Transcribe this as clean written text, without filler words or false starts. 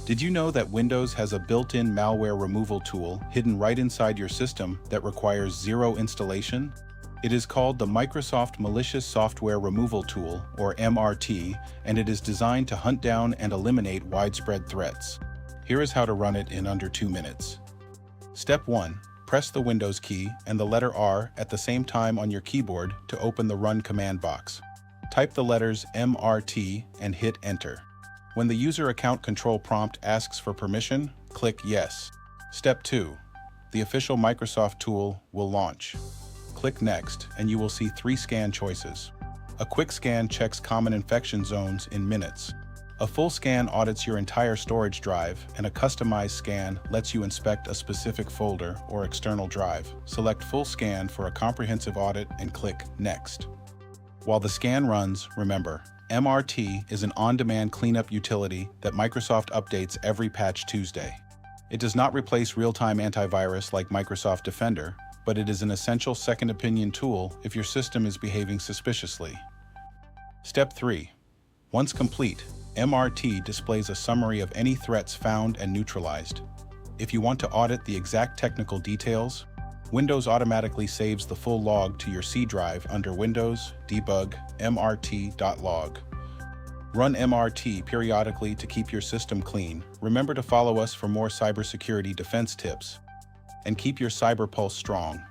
Did you know that Windows has a built-in malware removal tool hidden right inside your system that requires zero installation? It is called the Microsoft Malicious Software Removal Tool, or MRT, and it is designed to hunt down and eliminate widespread threats. Here is how to run it in under 2 minutes. Step 1. Press the Windows key and the letter R at the same time on your keyboard to open the Run command box. Type the letters MRT and hit Enter. When the user account control prompt asks for permission, click Yes. Step 2. The official Microsoft tool will launch. Click Next and you will see 3 scan choices. A quick scan checks common infection zones in minutes. A full scan audits your entire storage drive, and a customized scan lets you inspect a specific folder or external drive. Select Full Scan for a comprehensive audit and click Next. While the scan runs, remember, MRT is an on-demand cleanup utility that Microsoft updates every Patch Tuesday. It does not replace real-time antivirus like Microsoft Defender, but it is an essential second opinion tool if your system is behaving suspiciously. Step 3. Once complete, MRT displays a summary of any threats found and neutralized. If you want to audit the exact technical details, Windows automatically saves the full log to your C drive under Windows, Debug, MRT.log. Run MRT periodically to keep your system clean. Remember to follow us for more cybersecurity defense tips. And keep your cyber pulse strong.